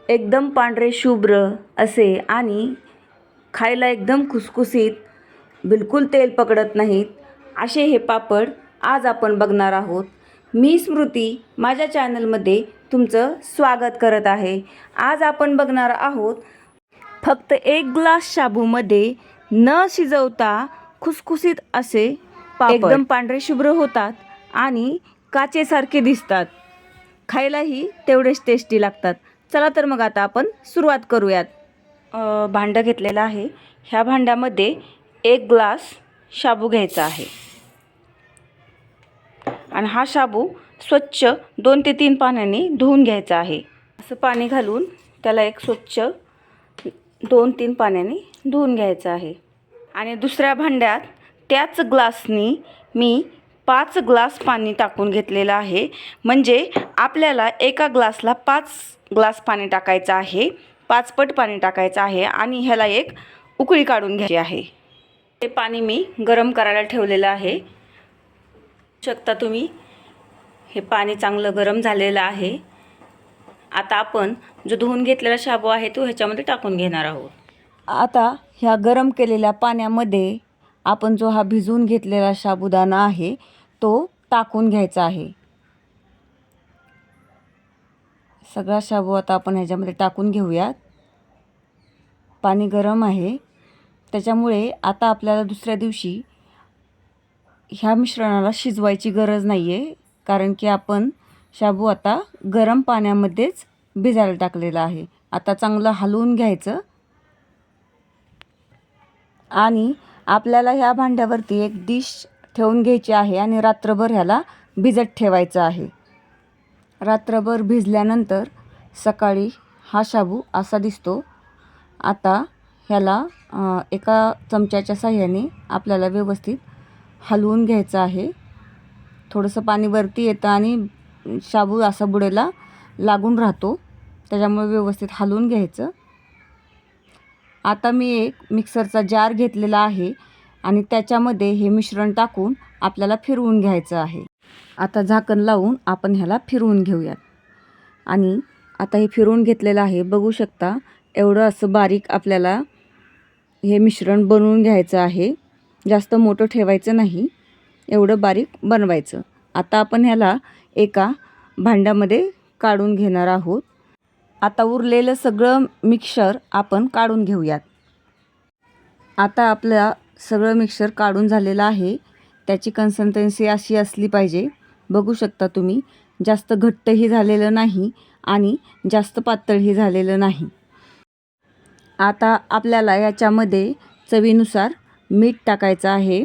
एकदम पांढरे शुभ्र असे आणि खायला एकदम खुसखुसीत, बिलकुल तेल पकडत नाहीत असे हे पापड आज आपण बघणार आहोत. मी स्मृती माझ्या चॅनलमध्ये तुमचं स्वागत करत आहे. आज आपण बघणार आहोत फक्त 1 ग्लास शाबूमध्ये न शिजवता खुसखुसीत असे पापड. एकदम पांढरे शुभ्र होतात आणि काचेसारखे दिसतात. खायलाही तेवढेच टेस्टी लागतात. चला तर मग आता आपण सुरुवात करूयात. भांडं घेतलेलं आहे. ह्या भांड्यामध्ये 1 ग्लास शाबू घ्यायचा आहे आणि हा शाबू स्वच्छ 2 ते 3 पाण्याने धुवून घ्यायचा आहे. असं पाणी घालून त्याला एक स्वच्छ 2-3 पाण्याने धुवून घ्यायचं आहे. आणि दुसऱ्या भांड्यात त्याच ग्लासनी मी 5 ग्लास पाणी टाकून घेतलेलं आहे. म्हणजे आपल्याला एका ग्लासला 5 ग्लास पाणी टाकायचं आहे. 5 पट पाणी टाकायचं आहे आणि ह्याला एक उकळी काढून घ्यायची आहे. हे पाणी मी गरम करायला ठेवलेलं आहे. शकता तुम्ही हे पाणी चांगलं गरम झालेलं आहे. आता आपण जो धुवून घेतलेला शाबू आहे तो ह्याच्यामध्ये टाकून घेणार आहोत. आता ह्या गरम केलेल्या पाण्यामध्ये आपण जो हा भिजवून घेतलेला साबुदाणा आहे तो टाकून घ्यायचा आहे. सगळा शाबू आता आपण ह्याच्यामध्ये टाकून घेऊयात. पाणी गरम आहे त्याच्यामुळे आता आपल्याला दुसऱ्या दिवशी ह्या मिश्रणाला शिजवायची गरज नाही आहे, कारण की आपण शाबू आता गरम पाण्यामध्येच भिजायला टाकलेला आहे. आता चांगलं हलवून घ्यायचं आणि आपल्याला ह्या भांड्यावरती एक डिश ठेवून घ्यायची आहे आणि रात्रभर ह्याला भिजत ठेवायचं आहे. रात्रभर भिजल्यानंतर सकाळी हा शाबू असा दिसतो. आता ह्याला एका चमच्याच्या साहाय्याने आपल्याला व्यवस्थित हलवून घ्यायचं आहे. थोडंसं पाणी वरती येतं आणि शाबू असा बुडेला लागून राहतो, त्याच्यामुळे व्यवस्थित हलवून घ्यायचं. आता मी एक मिक्सरचा जार घेतलेला आहे आणि त्याच्यामध्ये हे मिश्रण टाकून आपल्याला फिरवून घ्यायचं आहे. आता झाकण लावून आपण ह्याला फिरवून घेऊयात. आणि आता हे फिरवून घेतलेलं आहे. बघू शकता एवढं असं बारीक आपल्याला हे मिश्रण बनवून घ्यायचं आहे. जास्त मोठं ठेवायचं नाही, एवढं बारीक बनवायचं. आता आपण ह्याला एका भांड्यामध्ये काढून घेणार आहोत. आता उरलेलं सगळं मिक्सर आपण काढून घेऊयात. आता आपलं सगळं मिक्सर काढून झालेलं आहे. त्याची कन्सिस्टन्सी अशी असली पाहिजे. बघू शकता तुम्ही, जास्त घट्टही झालेलं नाही आणि जास्त पातळही झालेलं नाही. आता आपल्याला याच्यामध्ये चवीनुसार मीठ टाकायचं आहे.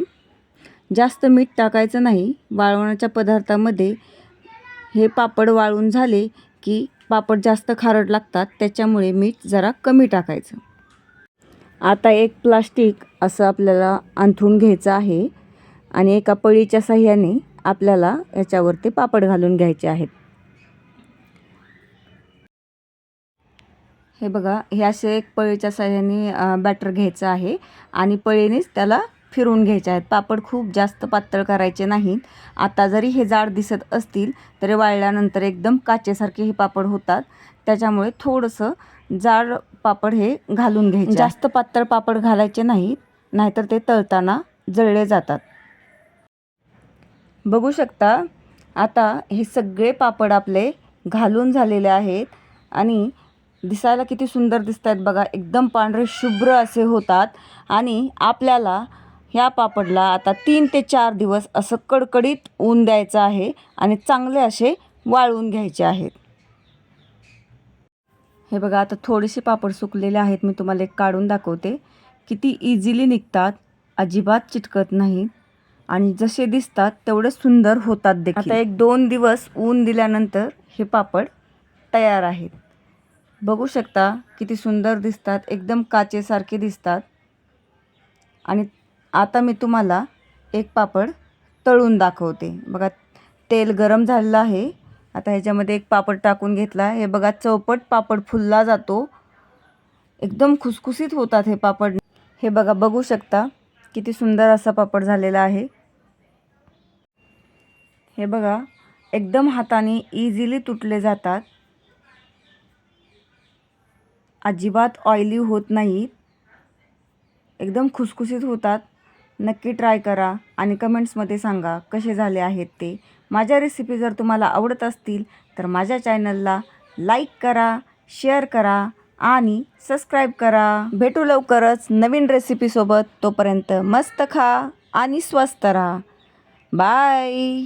जास्त मीठ टाकायचं नाही. वाळवण्याच्या पदार्थामध्ये हे पापड वाळून झाले की पापड जास्त खारट लागतात, त्याच्यामुळे मीठ जरा कमी टाकायचं. आता एक प्लास्टिक असं आपल्याला अंथरून घ्यायचं आहे आणि एका पळीच्या साहाय्याने आपल्याला याच्यावरती पापड घालून घ्यायचे आहेत. हे बघा, हे असे एक पळीच्या साहाय्याने बॅटर घ्यायचं आहे आणि पळीनेच त्याला फिरवून घ्यायचे आहेत. पापड खूप जास्त पातळ करायचे नाहीत. आता जरी हे जाड दिसत असतील तरी वाळल्यानंतर एकदम काचेसारखे हे पापड होतात, त्याच्यामुळे थोडंसं जाड पापड हे घालून घ्यायचे. जास्त पातळ पापड घालायचे नाहीत, नाहीतर ते तळताना जळले जातात. बघू शकता आता हे सगळे पापड आपले घालून झालेले आहेत आणि दिसायला किती सुंदर दिसत आहेत बघा. एकदम पांढरे शुभ्र असे होतात आणि आपल्याला ह्या पापडला आता 3 ते 4 दिवस असं कडकडीत ऊन द्यायचं आहे आणि चांगले असे वाळवून घ्यायचे आहेत. हे बघा, आता थोडेसे पापड सुकलेले आहेत. मी तुम्हाला एक काढून दाखवते. किती इझिली निघतात, अजिबात चिटकत नाहीत आणि जसे दिसतात तेवढे सुंदर होतात देखील. आता 1-2 दिवस ऊन दिल्यानंतर हे पापड तयार आहेत. बघू शकता किती सुंदर दिसतात, एकदम काचेसारखे दिसतात. आणि आता मी तुम्हाला एक पापड तळून दाखवते. बघा, तेल गरम झालेलं आहे. आता ह्याच्यामध्ये एक पापड टाकून घेतला. हे बघा, चौपट पापड फुलला जातो. एकदम खुसखुसीत होतात हे पापड. हे बघा, बघू शकता किती सुंदर असा पापड झालेला आहे. हे बघा, एकदम हाताने इझिली तुटले जातात. अजिबात ऑइली होत नाहीत, एकदम खुसखुशीत होतात. नक्की ट्राय करा आणि कमेंट्समध्ये सांगा कसे झाले आहेत ते. माझ्या रेसिपी जर तुम्हाला आवडत असतील तर माझ्या चॅनलला लाईक करा, शेअर करा आणि सबस्क्राईब करा. भेटू लवकरच नवीन रेसिपीसोबत. तोपर्यंत मस्त खा आणि स्वस्त राहा. बाय.